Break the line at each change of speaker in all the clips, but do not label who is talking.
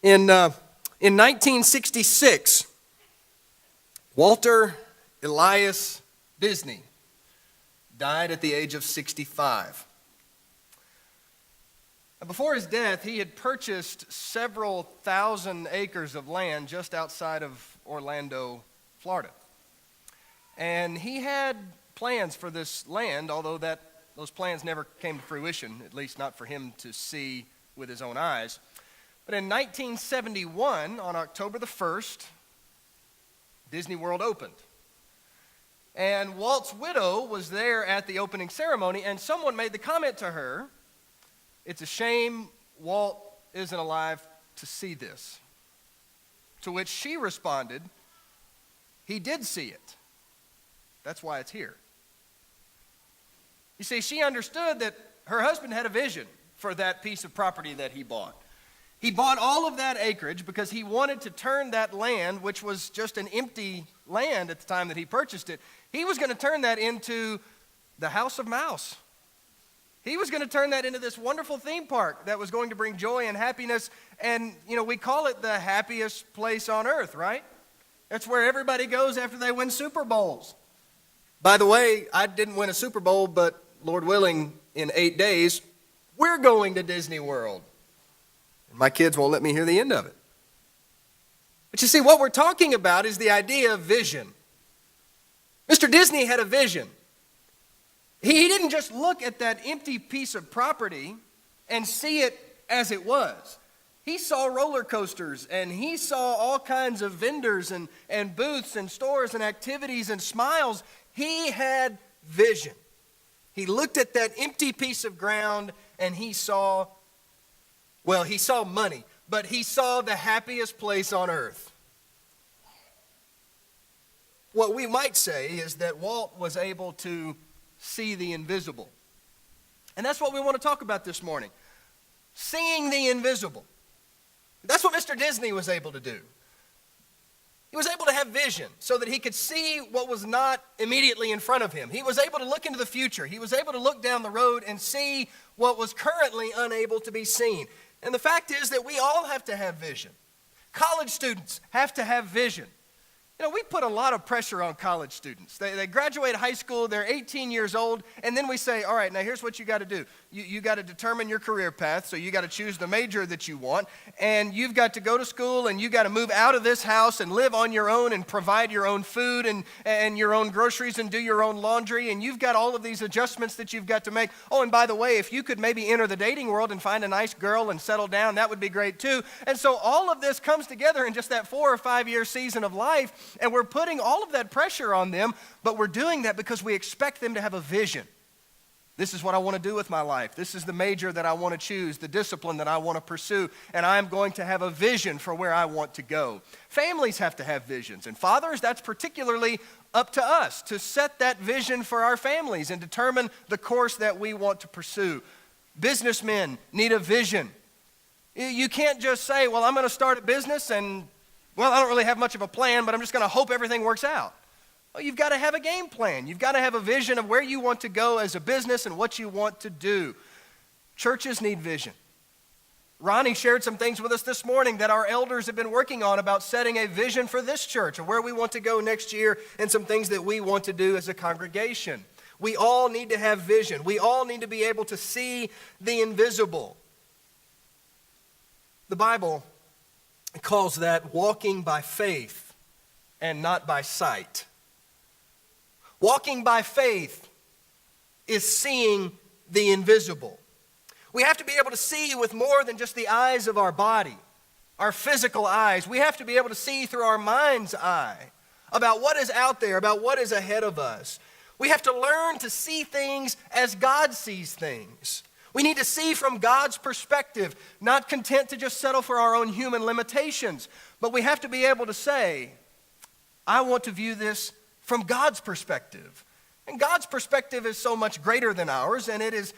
In 1966, Walter Elias Disney died at the age of 65. Before his death, he had purchased several thousand acres of land just outside of Orlando, Florida. And he had plans for this land, although those plans never came to fruition, at least not for him to see with his own eyes. But in 1971, on October the 1st, Disney World opened. And Walt's widow was there at the opening ceremony, and someone made the comment to her, "It's a shame Walt isn't alive to see this." To which she responded, "He did see it. That's why it's here." You see, she understood that her husband had a vision for that piece of property that he bought. He bought all of that acreage because he wanted to turn that land, which was just an empty land at the time that he purchased it, he was going to turn that into the House of Mouse. He was going to turn that into this wonderful theme park that was going to bring joy and happiness. And, we call it the happiest place on earth, right? That's where everybody goes after they win Super Bowls. By the way, I didn't win a Super Bowl, but Lord willing, in 8 days, we're going to Disney World. And my kids won't let me hear the end of it. But you see, what we're talking about is the idea of vision. Mr. Disney had a vision. He didn't just look at that empty piece of property and see it as it was. He saw roller coasters, and he saw all kinds of vendors and booths and stores and activities and smiles. He had vision. He looked at that empty piece of ground, and he saw money, but he saw the happiest place on earth. What we might say is that Walt was able to see the invisible. And that's what we want to talk about this morning. Seeing the invisible. That's what Mr. Disney was able to do. He was able to have vision so that he could see what was not immediately in front of him. He was able to look into the future. He was able to look down the road and see what was currently unable to be seen. And the fact is that we all have to have vision. College students have to have vision. We put a lot of pressure on college students. They graduate high school, they're 18 years old, and then we say, all right, now here's what you got to do. You got to determine your career path, so you got to choose the major that you want, and you've got to go to school, and you got to move out of this house and live on your own and provide your own food and your own groceries and do your own laundry, and you've got all of these adjustments that you've got to make. Oh, and by the way, if you could maybe enter the dating world and find a nice girl and settle down, that would be great too. And so all of this comes together in just that 4 or 5 year season of life. And we're putting all of that pressure on them, but we're doing that because we expect them to have a vision. This is what I want to do with my life. This is the major that I want to choose, the discipline that I want to pursue, and I'm going to have a vision for where I want to go. Families have to have visions, and fathers, that's particularly up to us to set that vision for our families and determine the course that we want to pursue. Businessmen need a vision. You can't just say, well, I'm going to start a business and I don't really have much of a plan, but I'm just going to hope everything works out. Well, you've got to have a game plan. You've got to have a vision of where you want to go as a business and what you want to do. Churches need vision. Ronnie shared some things with us this morning that our elders have been working on about setting a vision for this church and where we want to go next year and some things that we want to do as a congregation. We all need to have vision. We all need to be able to see the invisible. The Bible calls that walking by faith and not by sight. Walking by faith is seeing the invisible. We have to be able to see with more than just the eyes of our body, our physical eyes. We have to be able to see through our mind's eye about what is out there, about what is ahead of us. We have to learn to see things as God sees things. We need to see from God's perspective, not content to just settle for our own human limitations, but we have to be able to say, I want to view this from God's perspective. And God's perspective is so much greater than ours, and it is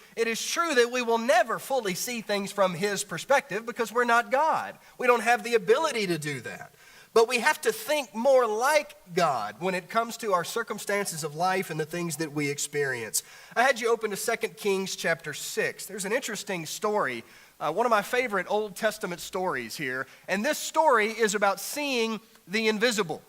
true that we will never fully see things from His perspective because we're not God. We don't have the ability to do that. But we have to think more like God when it comes to our circumstances of life and the things that we experience. I had you open to 2 Kings chapter 6. There's an interesting story one of my favorite Old Testament stories here. And this story is about seeing the invisible.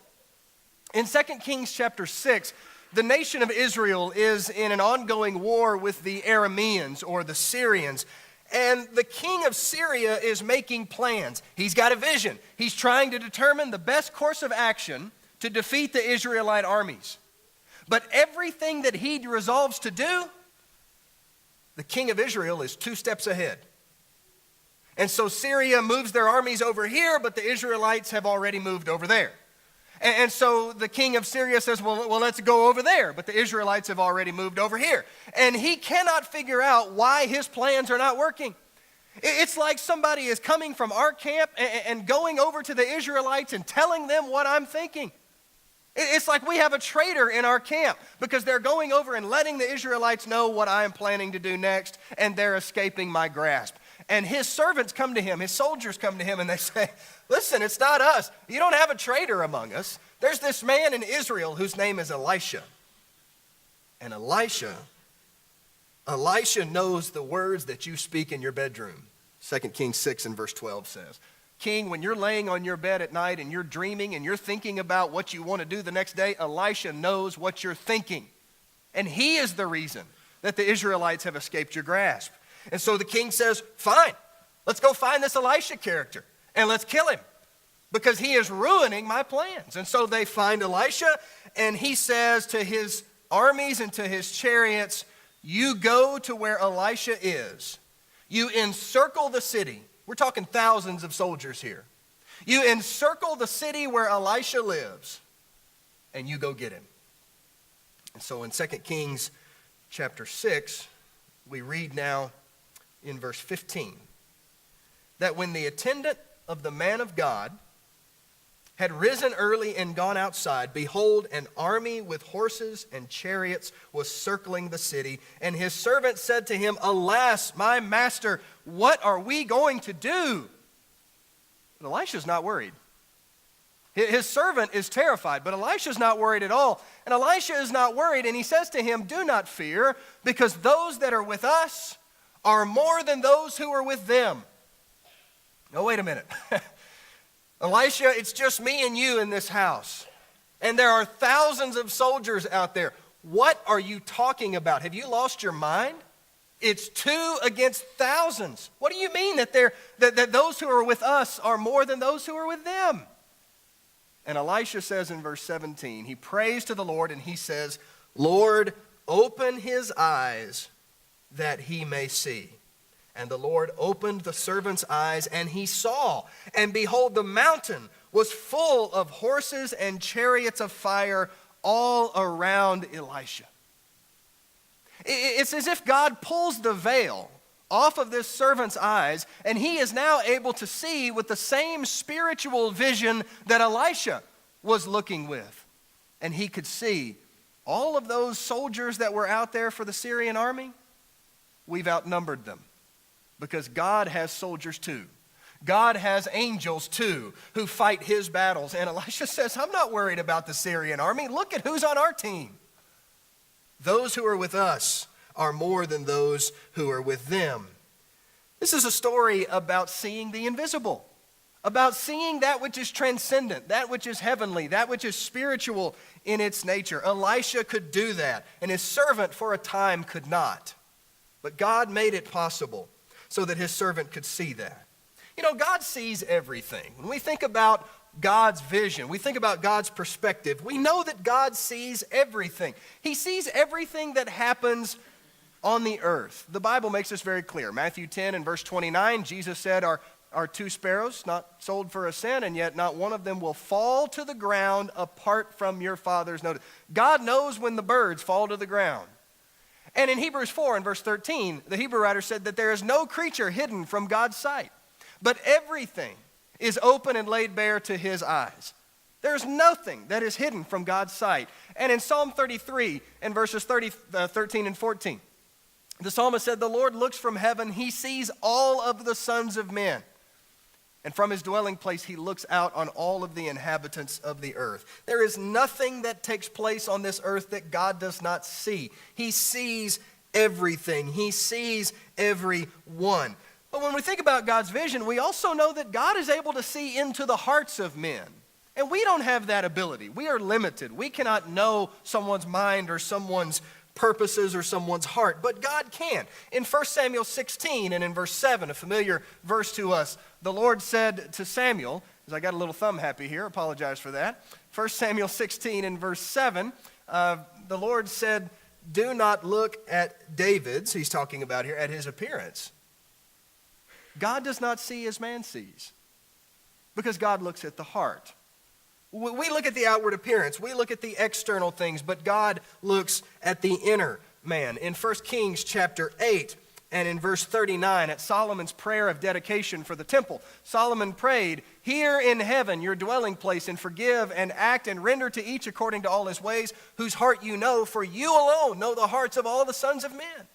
In 2 Kings chapter 6, the nation of Israel is in an ongoing war with the Arameans or the Syrians. And the king of Syria is making plans. He's got a vision. He's trying to determine the best course of action to defeat the Israelite armies. But everything that he resolves to do, the king of Israel is 2 steps ahead. And so Syria moves their armies over here, but the Israelites have already moved over there. And so the king of Syria says, well, let's go over there. But the Israelites have already moved over here. And he cannot figure out why his plans are not working. It's like somebody is coming from our camp and going over to the Israelites and telling them what I'm thinking. It's like we have a traitor in our camp because they're going over and letting the Israelites know what I am planning to do next, and they're escaping my grasp. And his servants come to him, his soldiers come to him, and they say, listen, it's not us. You don't have a traitor among us. There's this man in Israel whose name is Elisha. And Elisha knows the words that you speak in your bedroom. 2 Kings 6 and verse 12 says, King, when you're laying on your bed at night and you're dreaming and you're thinking about what you want to do the next day, Elisha knows what you're thinking. And he is the reason that the Israelites have escaped your grasp. And so the king says, fine, let's go find this Elisha character and let's kill him because he is ruining my plans. And so they find Elisha, and he says to his armies and to his chariots, you go to where Elisha is. You encircle the city. We're talking thousands of soldiers here. You encircle the city where Elisha lives, and you go get him. And so in 2 Kings chapter 6, we read now in verse 15, that when the attendant of the man of God had risen early and gone outside, behold, an army with horses and chariots was circling the city. And his servant said to him, alas, my master, what are we going to do? And Elisha's not worried. His servant is terrified, but Elisha's not worried at all. And Elisha is not worried, and he says to him, do not fear, because those that are with us are more than those who are with them. Oh, wait a minute. Elisha, it's just me and you in this house. And there are thousands of soldiers out there. What are you talking about? Have you lost your mind? It's 2 against thousands. What do you mean that those who are with us are more than those who are with them? And Elisha says in verse 17, he prays to the Lord and he says, Lord, open his eyes that he may see. And the Lord opened the servant's eyes, and he saw. And behold, the mountain was full of horses and chariots of fire all around Elisha. It's as if God pulls the veil off of this servant's eyes, and he is now able to see with the same spiritual vision that Elisha was looking with. And he could see all of those soldiers that were out there for the Syrian army. We've outnumbered them because God has soldiers too. God has angels too who fight his battles. And Elisha says, I'm not worried about the Syrian army. Look at who's on our team. Those who are with us are more than those who are with them. This is a story about seeing the invisible, about seeing that which is transcendent, that which is heavenly, that which is spiritual in its nature. Elisha could do that, and his servant for a time could not. But God made it possible so that his servant could see that. You know, God sees everything. When we think about God's vision, we think about God's perspective, we know that God sees everything. He sees everything that happens on the earth. The Bible makes this very clear. Matthew 10 and verse 29, Jesus said, are 2 sparrows not sold for a cent, and yet not one of them will fall to the ground apart from your Father's notice. God knows when the birds fall to the ground. And in Hebrews 4 and verse 13, the Hebrew writer said that there is no creature hidden from God's sight, but everything is open and laid bare to his eyes. There's nothing that is hidden from God's sight. And in Psalm 33 and verses 13 and 14, the psalmist said, the Lord looks from heaven, he sees all of the sons of men. And from his dwelling place, he looks out on all of the inhabitants of the earth. There is nothing that takes place on this earth that God does not see. He sees everything. He sees everyone. But when we think about God's vision, we also know that God is able to see into the hearts of men. And we don't have that ability. We are limited. We cannot know someone's mind or someone's purposes or someone's heart, but God can. In 1 Samuel 16 and in verse 7, a familiar verse to us, the Lord said to Samuel, as I got a little thumb happy here, apologize for that. 1 Samuel 16 and verse 7, the Lord said, do not look at David's, he's talking about here, at his appearance. God does not see as man sees, because God looks at the heart. We look at the outward appearance. We look at the external things, but God looks at the inner man. In 1 Kings chapter 8 and in verse 39, at Solomon's prayer of dedication for the temple, Solomon prayed, hear in heaven your dwelling place, and forgive and act and render to each according to all his ways, whose heart you know, for you alone know the hearts of all the sons of men.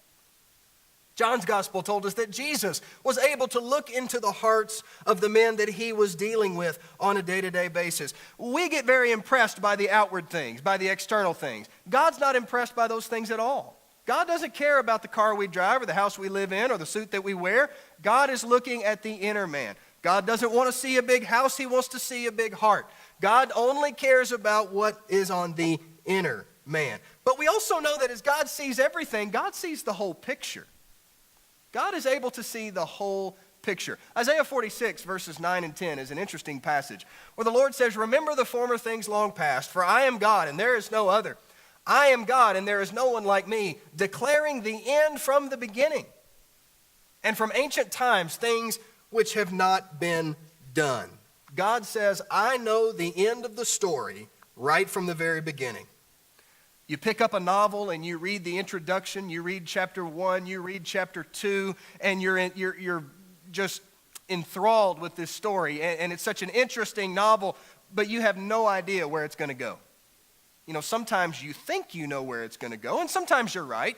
John's gospel told us that Jesus was able to look into the hearts of the men that he was dealing with on a day-to-day basis. We get very impressed by the outward things, by the external things. God's not impressed by those things at all. God doesn't care about the car we drive or the house we live in or the suit that we wear. God is looking at the inner man. God doesn't want to see a big house. He wants to see a big heart. God only cares about what is on the inner man. But we also know that as God sees everything, God sees the whole picture. God is able to see the whole picture. Isaiah 46, verses 9 and 10 is an interesting passage where the Lord says, remember the former things long past, for I am God and there is no other. I am God and there is no one like me, declaring the end from the beginning, and from ancient times things which have not been done. God says, I know the end of the story right from the very beginning. You pick up a novel and you read the introduction, you read chapter 1, you read chapter 2, and you're just enthralled with this story. And it's such an interesting novel, but you have no idea where it's going to go. You know, sometimes you think you know where it's going to go, and sometimes you're right.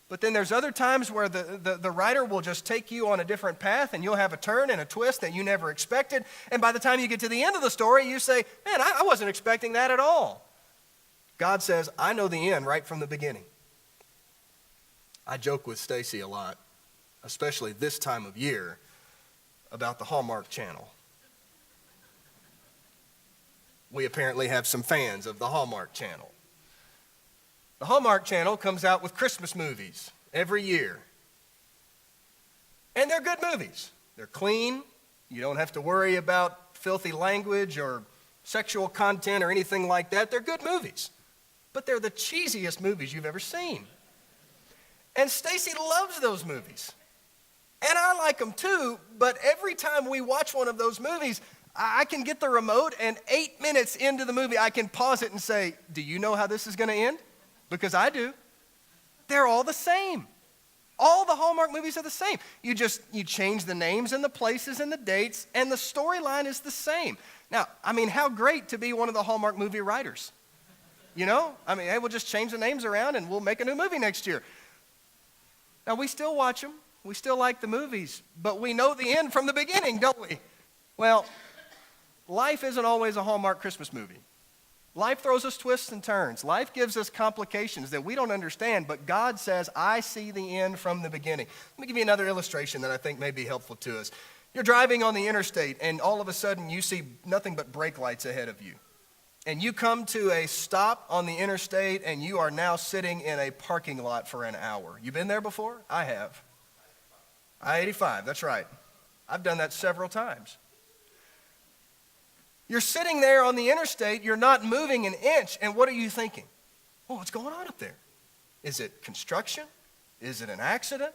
But then there's other times where the writer will just take you on a different path, and you'll have a turn and a twist that you never expected. And by the time you get to the end of the story, you say, man, I wasn't expecting that at all. God says, I know the end right from the beginning. I joke with Stacy a lot, especially this time of year, about the Hallmark Channel. We apparently have some fans of the Hallmark Channel. The Hallmark Channel comes out with Christmas movies every year. And they're good movies. They're clean. You don't have to worry about filthy language or sexual content or anything like that. They're good movies. But they're the cheesiest movies you've ever seen. And Stacy loves those movies. And I like them too, but every time we watch one of those movies, I can get the remote, and 8 minutes into the movie, I can pause it and say, do you know how this is going to end? Because I do. They're all the same. All the Hallmark movies are the same. You change the names and the places and the dates, and the storyline is the same. Now, I mean, how great to be one of the Hallmark movie writers. You know? I mean, hey, we'll just change the names around and we'll make a new movie next year. Now, we still watch them. We still like the movies. But we know the end from the beginning, don't we? Well, life isn't always a Hallmark Christmas movie. Life throws us twists and turns. Life gives us complications that we don't understand, but God says, I see the end from the beginning. Let me give you another illustration that I think may be helpful to us. You're driving on the interstate, and all of a sudden you see nothing but brake lights ahead of you. And you come to a stop on the interstate, and you are now sitting in a parking lot for an hour. You been there before? I have. I-85, that's right. I've done that several times. You're sitting there on the interstate, you're not moving an inch, and what are you thinking? Well, what's going on up there? Is it construction? Is it an accident?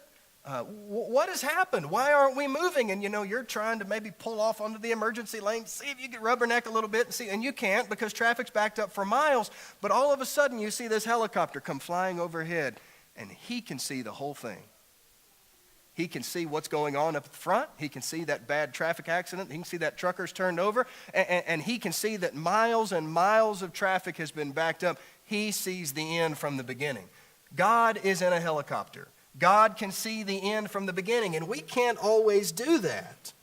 What has happened? Why aren't we moving? And you're trying to maybe pull off onto the emergency lane, see if you can rubberneck a little bit, and you can't because traffic's backed up for miles. But all of a sudden you see this helicopter come flying overhead, and he can see the whole thing. He can see what's going on up front. He can see that bad traffic accident. He can see that trucker's turned over. And he can see that miles and miles of traffic has been backed up. He sees the end from the beginning. God is in a helicopter. God can see the end from the beginning, and we can't always do that.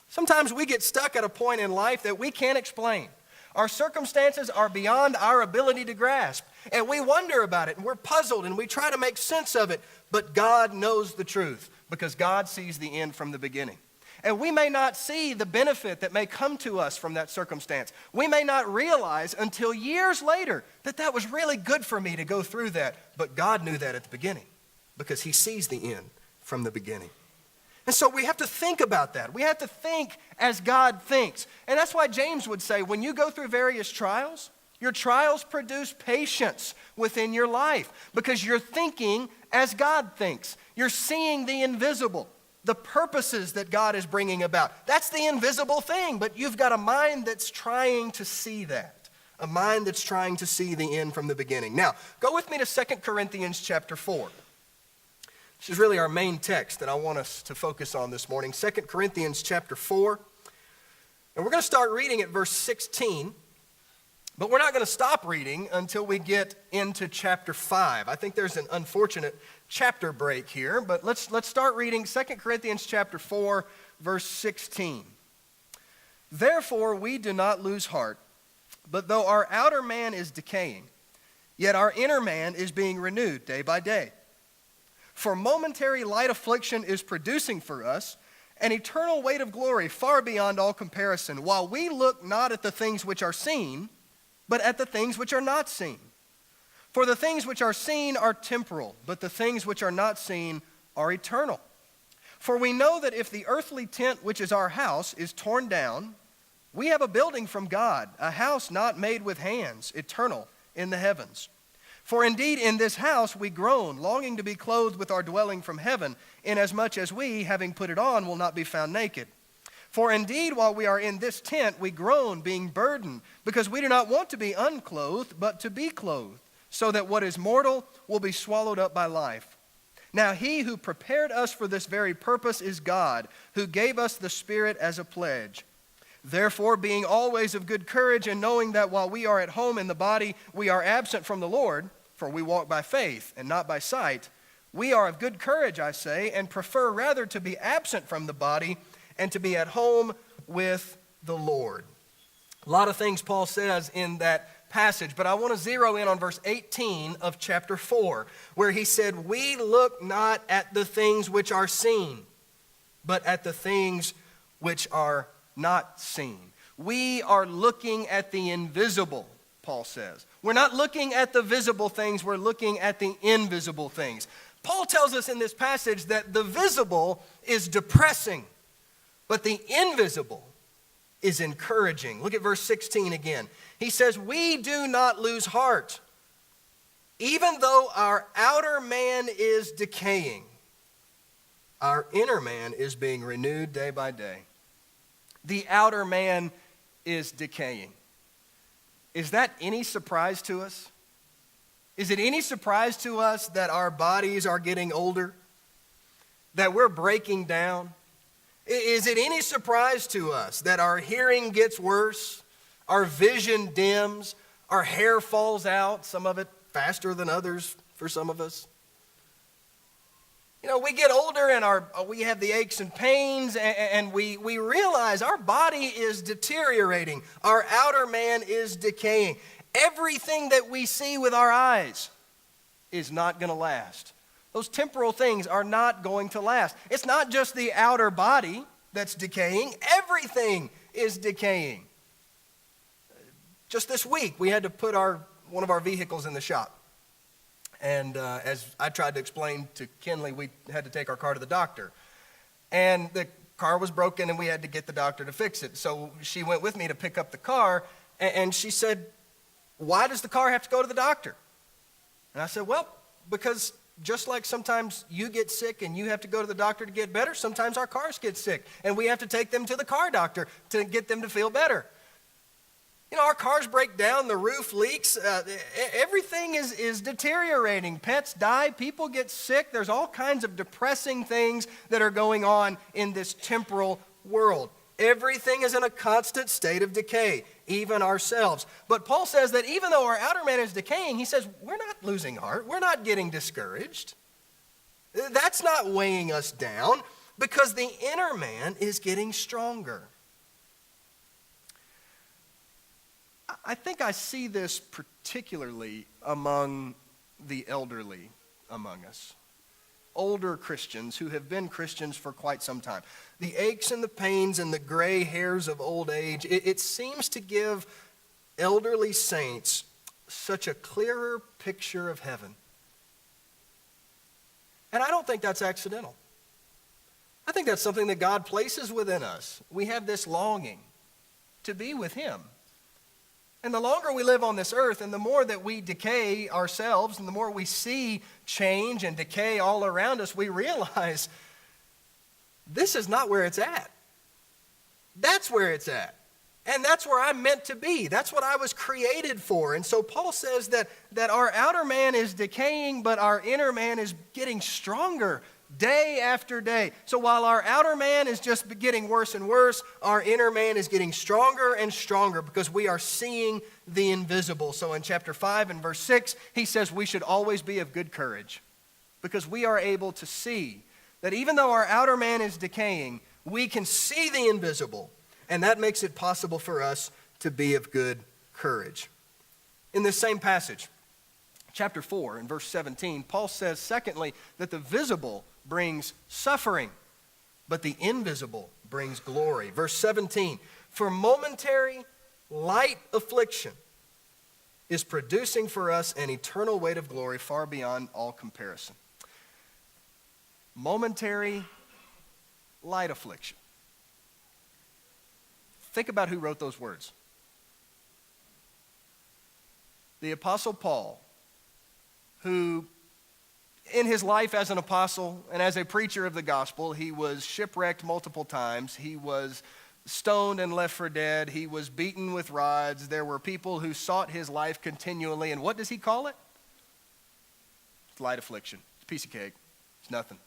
Sometimes we get stuck at a point in life that we can't explain. Our circumstances are beyond our ability to grasp, and we wonder about it, and we're puzzled, and we try to make sense of it, but God knows the truth. because God sees the end from the beginning. And we may not see the benefit that may come to us from that circumstance. We may not realize until years later that that was really good for me to go through that. But God knew that at the beginning because he sees the end from the beginning. And so we have to think about that. We have to think as God thinks. And that's why James would say, when you go through various trials, your trials produce patience within your life because you're thinking as God thinks. You're seeing the invisible, the purposes that God is bringing about. That's the invisible thing, but you've got a mind that's trying to see that, a mind that's trying to see the end from the beginning. Now, go with me to 2 Corinthians chapter 4. This is really our main text that I want us to focus on this morning, 2 Corinthians chapter 4. And we're going to start reading at verse 16, but we're not going to stop reading until we get into chapter 5. I think there's an unfortunate chapter break here, but let's start reading 2 Corinthians chapter 4, verse 16. Therefore we do not lose heart, but though our outer man is decaying, yet our inner man is being renewed day by day. For momentary light affliction is producing for us an eternal weight of glory far beyond all comparison, while we look not at the things which are seen, but at the things which are not seen. For the things which are seen are temporal, but the things which are not seen are eternal. For we know that if the earthly tent which is our house is torn down, we have a building from God, a house not made with hands, eternal in the heavens. For indeed in this house we groan, longing to be clothed with our dwelling from heaven, inasmuch as we, having put it on, will not be found naked. For indeed while we are in this tent we groan, being burdened, because we do not want to be unclothed, but to be clothed, so that what is mortal will be swallowed up by life. Now he who prepared us for this very purpose is God, who gave us the Spirit as a pledge. Therefore, being always of good courage, and knowing that while we are at home in the body, we are absent from the Lord, for we walk by faith and not by sight, we are of good courage, I say, and prefer rather to be absent from the body and to be at home with the Lord. A lot of things Paul says in that passage, but I want to zero in on verse 18 of chapter 4, where he said, we look not at the things which are seen, but at the things which are not seen. We are looking at the invisible, Paul says. We're not looking at the visible things, we're looking at the invisible things. Paul tells us in this passage that the visible is depressing, but the invisible is encouraging. Look at verse 16 again. He says, we do not lose heart, even though our outer man is decaying. Our inner man is being renewed day by day. The outer man is decaying. Is that any surprise to us? Is it any surprise to us that our bodies are getting older? That we're breaking down? Is it any surprise to us that our hearing gets worse, our vision dims, our hair falls out, some of it faster than others for some of us? You know, we get older and we have the aches and pains, and we realize our body is deteriorating. Our outer man is decaying. Everything that we see with our eyes is not going to last. Those temporal things are not going to last. It's not just the outer body that's decaying. Everything is decaying. Just this week, we had to put one of our vehicles in the shop. And as I tried to explain to Kinley, we had to take our car to the doctor. And the car was broken, and we had to get the doctor to fix it. So she went with me to pick up the car, and she said, why does the car have to go to the doctor? And I said, well, because just like sometimes you get sick and you have to go to the doctor to get better, sometimes our cars get sick, and we have to take them to the car doctor to get them to feel better. You know, our cars break down, the roof leaks, everything is deteriorating. Pets die, people get sick. There's all kinds of depressing things that are going on in this temporal world. Everything is in a constant state of decay, even ourselves. But Paul says that even though our outer man is decaying, he says we're not losing heart. We're not getting discouraged. That's not weighing us down because the inner man is getting stronger. I think I see this particularly among the elderly among us. older Christians who have been Christians for quite some time. The aches and the pains and the gray hairs of old age, it seems to give elderly saints such a clearer picture of heaven. And I don't think that's accidental. I think that's something that God places within us. We have this longing to be with him. And the longer we live on this earth and the more that we decay ourselves and the more we see change and decay all around us, we realize this is not where it's at. That's where it's at. And that's where I'm meant to be. That's what I was created for. And so Paul says that our outer man is decaying, but our inner man is getting stronger day after day. So while our outer man is just getting worse and worse, our inner man is getting stronger and stronger because we are seeing the invisible. So in chapter 5 and verse 6, he says we should always be of good courage because we are able to see that even though our outer man is decaying, we can see the invisible, and that makes it possible for us to be of good courage. In this same passage, chapter 4 and verse 17, Paul says, secondly, that the visible brings suffering, but the invisible brings glory. Verse 17, for momentary light affliction is producing for us an eternal weight of glory far beyond all comparison. Momentary light affliction. Think about who wrote those words. The Apostle Paul, who in his life as an apostle and as a preacher of the gospel, he was shipwrecked multiple times. He was stoned and left for dead. He was beaten with rods. There were people who sought his life continually. And what does he call it? It's light affliction. It's a piece of cake. It's nothing.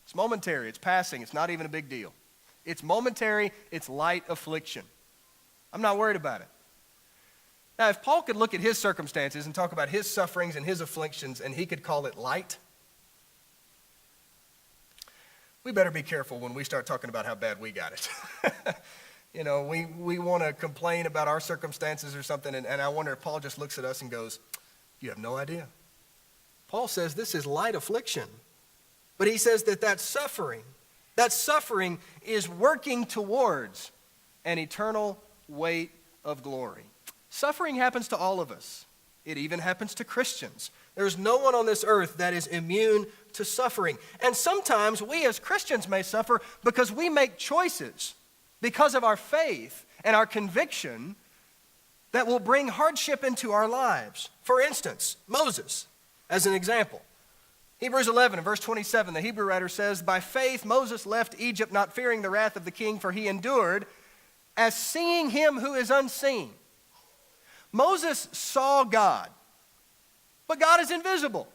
It's momentary. It's passing. It's not even a big deal. It's momentary. It's light affliction. I'm not worried about it. Now, if Paul could look at his circumstances and talk about his sufferings and his afflictions and he could call it light, we better be careful when we start talking about how bad we got it. You know, we want to complain about our circumstances or something, and I wonder if Paul just looks at us and goes, you have no idea. Paul says this is light affliction. But he says that suffering is working towards an eternal weight of glory. Suffering happens to all of us. It even happens to Christians. There's no one on this earth that is immune to suffering. And sometimes we as Christians may suffer because we make choices because of our faith and our conviction that will bring hardship into our lives. For instance, Moses, as an example. Hebrews 11 and verse 27, the Hebrew writer says, by faith Moses left Egypt not fearing the wrath of the king, for he endured as seeing him who is unseen. Moses saw God, but God is invisible.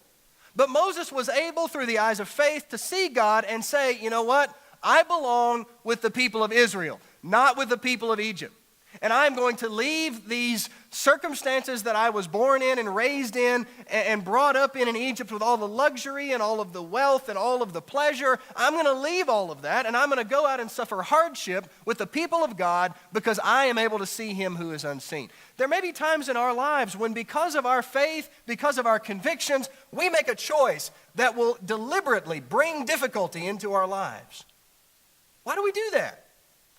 But Moses was able, through the eyes of faith, to see God and say, you know what? I belong with the people of Israel, not with the people of Egypt. And I'm going to leave these circumstances that I was born in and raised in and brought up in Egypt with all the luxury and all of the wealth and all of the pleasure. I'm going to leave all of that and I'm going to go out and suffer hardship with the people of God because I am able to see him who is unseen. There may be times in our lives when because of our faith, because of our convictions, we make a choice that will deliberately bring difficulty into our lives. Why do we do that?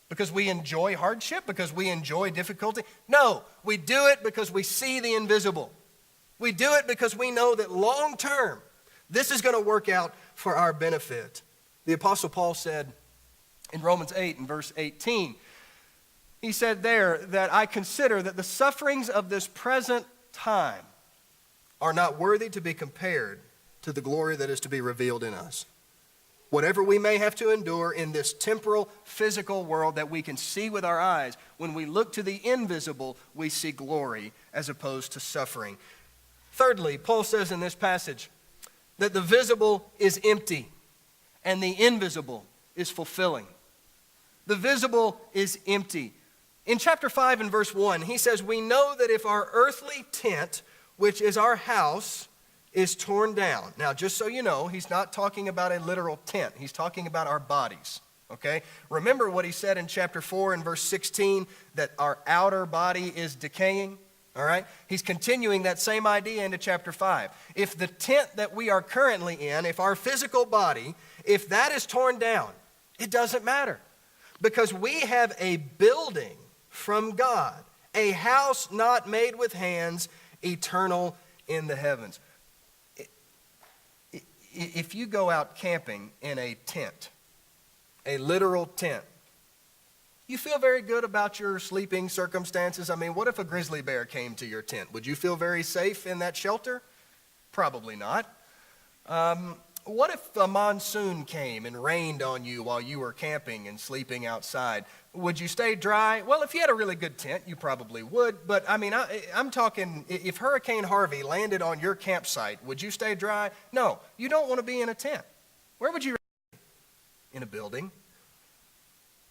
Because we enjoy hardship? Because we enjoy difficulty? No, we do it because we see the invisible. We do it because we know that long term, this is going to work out for our benefit. The Apostle Paul said in Romans 8 and verse 18, he said there that I consider that the sufferings of this present time are not worthy to be compared to the glory that is to be revealed in us. Whatever we may have to endure in this temporal, physical world that we can see with our eyes, when we look to the invisible, we see glory as opposed to suffering. Thirdly, Paul says in this passage that the visible is empty and the invisible is fulfilling. The visible is empty. In chapter 5 and verse 1, he says, we know that if our earthly tent, which is our house, is torn down. Now, just so you know, he's not talking about a literal tent. He's talking about our bodies, okay? Remember what he said in chapter 4 and verse 16, that our outer body is decaying? All right? He's continuing that same idea into chapter 5. If the tent that we are currently in, if our physical body, if that is torn down, it doesn't matter. Because we have a building from God, a house not made with hands, eternal in the heavens. If you go out camping in a tent, a literal tent, you feel very good about your sleeping circumstances. I mean, what if a grizzly bear came to your tent? Would you feel very safe in that shelter? Probably not. What if a monsoon came and rained on you while you were camping and sleeping outside? Would you stay dry? Well, if you had a really good tent, you probably would. But, I mean, I'm talking, if Hurricane Harvey landed on your campsite, would you stay dry? No, you don't want to be in a tent. Where would you be? In a building.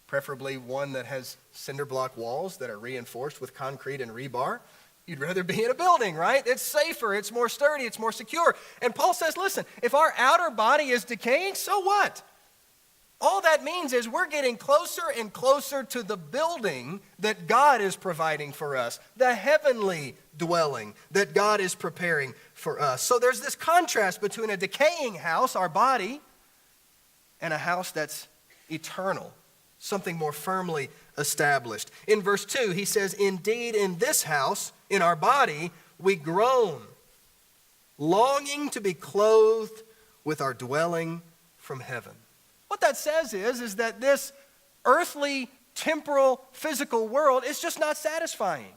Preferably one that has cinder block walls that are reinforced with concrete and rebar. You'd rather be in a building, right? It's safer, it's more sturdy, it's more secure. And Paul says, listen, if our outer body is decaying, so what? All that means is we're getting closer and closer to the building that God is providing for us, the heavenly dwelling that God is preparing for us. So there's this contrast between a decaying house, our body, and a house that's eternal, something more firmly established. In verse 2, he says, indeed, in this house, in our body, we groan, longing to be clothed with our dwelling from heaven. What that says is that this earthly, temporal, physical world is just not satisfying.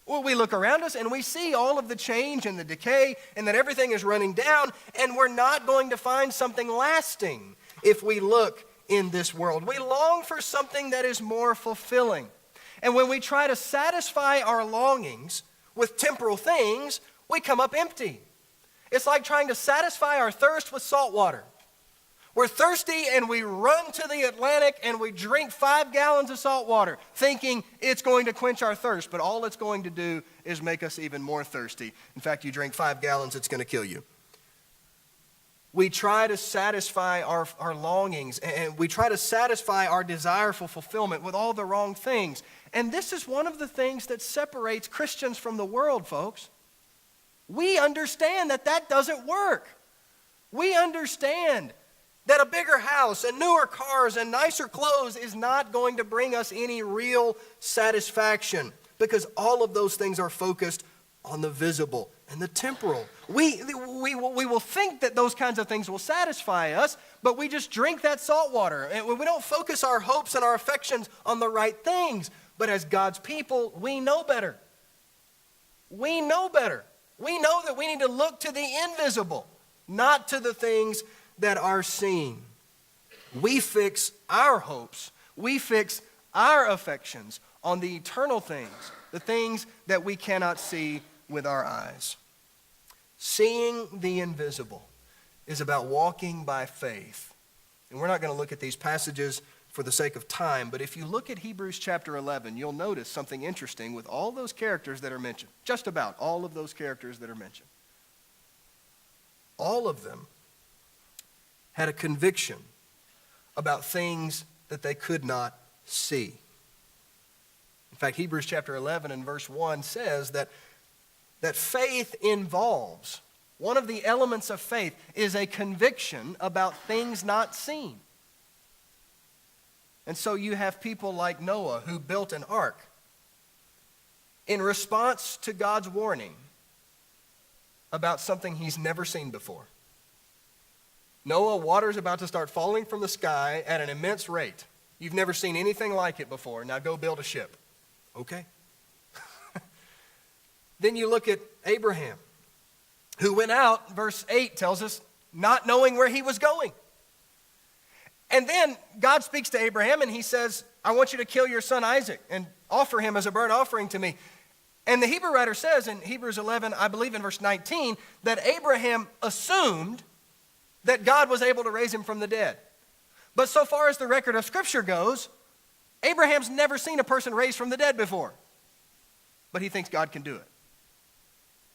Well, we look around us and we see all of the change and the decay and that everything is running down, and we're not going to find something lasting if we look in this world. We long for something that is more fulfilling. And when we try to satisfy our longings with temporal things, we come up empty. It's like trying to satisfy our thirst with salt water. We're thirsty and we run to the Atlantic and we drink 5 gallons of salt water thinking it's going to quench our thirst, but all it's going to do is make us even more thirsty. In fact, you drink 5 gallons, it's going to kill you. We try to satisfy our longings, and we try to satisfy our desire for fulfillment with all the wrong things. And this is one of the things that separates Christians from the world, folks. We understand that that doesn't work. We understand that a bigger house and newer cars and nicer clothes is not going to bring us any real satisfaction, because all of those things are focused on the visible and the temporal. We will think that those kinds of things will satisfy us, but we just drink that salt water. And we don't focus our hopes and our affections on the right things. But as God's people, we know better. We know better. We know that we need to look to the invisible, not to the things that are seen. We fix our hopes, we fix our affections on the eternal things, the things that we cannot see with our eyes. Seeing the invisible is about walking by faith. And we're not going to look at these passages for the sake of time, but if you look at Hebrews chapter 11, you'll notice something interesting with all those characters that are mentioned. Just about all of those characters that are mentioned. All of them had a conviction about things that they could not see. In fact, Hebrews chapter 11 and verse 1 says that faith involves, one of the elements of faith is a conviction about things not seen. And so you have people like Noah who built an ark in response to God's warning about something he's never seen before. Noah, water's about to start falling from the sky at an immense rate. You've never seen anything like it before. Now go build a ship. Okay. Then you look at Abraham, who went out, verse 8 tells us, not knowing where he was going. And then God speaks to Abraham and he says, I want you to kill your son Isaac and offer him as a burnt offering to me. And the Hebrew writer says in Hebrews 11, I believe in verse 19, that Abraham assumed that God was able to raise him from the dead. But so far as the record of Scripture goes, Abraham's never seen a person raised from the dead before. But he thinks God can do it.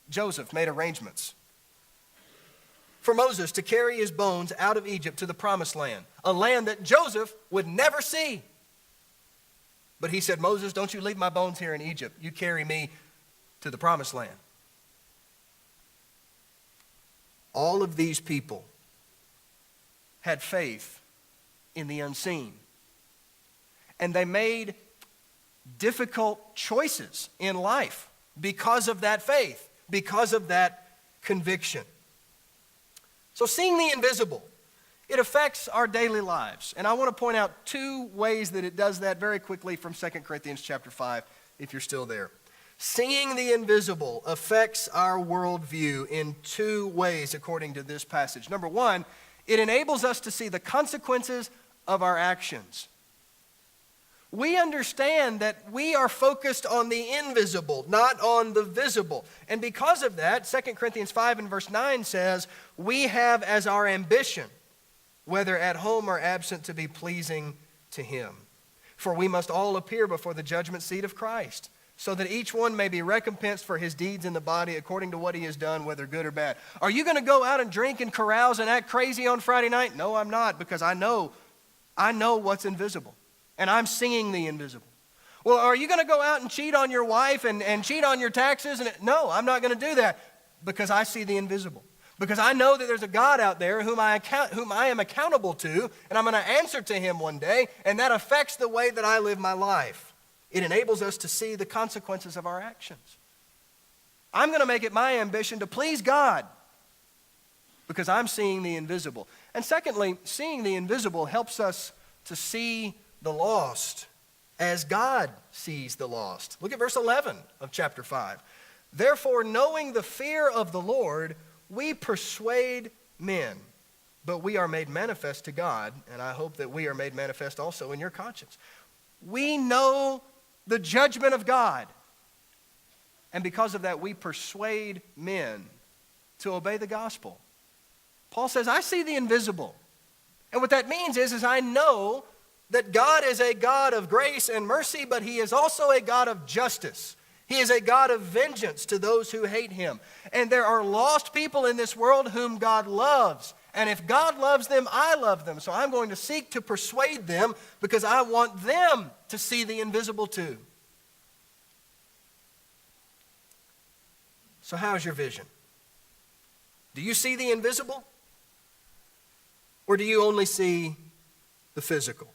Joseph made arrangements for Moses to carry his bones out of Egypt to the promised land, a land that Joseph would never see. But he said, Moses, don't you leave my bones here in Egypt. You carry me to the promised land. All of these people had faith in the unseen. And they made difficult choices in life because of that faith, because of that conviction. So seeing the invisible, it affects our daily lives. And I want to point out two ways that it does that very quickly from 2 Corinthians chapter 5, if you're still there. Seeing the invisible affects our worldview in two ways according to this passage. Number one, it enables us to see the consequences of our actions. We understand that we are focused on the invisible, not on the visible. And because of that, 2 Corinthians 5 and verse 9 says, we have as our ambition, whether at home or absent, to be pleasing to Him. For we must all appear before the judgment seat of Christ, so that each one may be recompensed for his deeds in the body according to what he has done, whether good or bad. Are you going to go out and drink and carouse and act crazy on Friday night? No, I'm not, because I know what's invisible. And I'm seeing the invisible. Well, are you going to go out and cheat on your wife and cheat on your taxes? No, I'm not going to do that, because I see the invisible. Because I know that there's a God out there whom I am accountable to, and I'm going to answer to Him one day, and that affects the way that I live my life. It enables us to see the consequences of our actions. I'm going to make it my ambition to please God, because I'm seeing the invisible. And secondly, seeing the invisible helps us to see the lost as God sees the lost. Look at verse 11 of chapter 5. Therefore, knowing the fear of the Lord, we persuade men, but we are made manifest to God, and I hope that we are made manifest also in your conscience. We know the judgment of God, and because of that, we persuade men to obey the gospel. Paul says, I see the invisible. And what that means is I know that God is a God of grace and mercy, but He is also a God of justice. He is a God of vengeance to those who hate Him. And there are lost people in this world whom God loves. And if God loves them, I love them. So I'm going to seek to persuade them, because I want them to see the invisible too. So how's your vision? Do you see the invisible? Or do you only see the physical?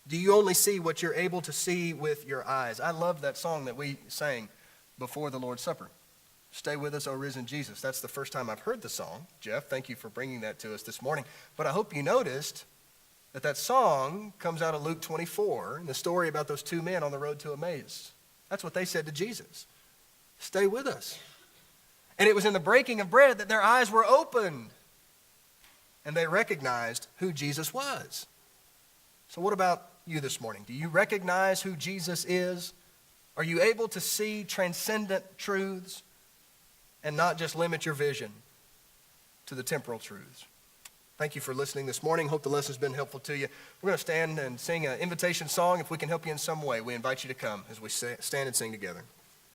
Do you only see what you're able to see with your eyes? I love that song that we sang before the Lord's Supper. Stay with us, O risen Jesus. That's the first time I've heard the song. Jeff, thank you for bringing that to us this morning. But I hope you noticed that that song comes out of Luke 24, and the story about those two men on the road to Emmaus. That's what they said to Jesus. Stay with us. And it was in the breaking of bread that their eyes were opened, and they recognized who Jesus was. So what about you this morning? Do you recognize who Jesus is? Are you able to see transcendent truths and not just limit your vision to the temporal truths? Thank you for listening this morning. Hope the lesson's been helpful to you. We're going to stand and sing an invitation song. If we can help you in some way, we invite you to come as we stand and sing together.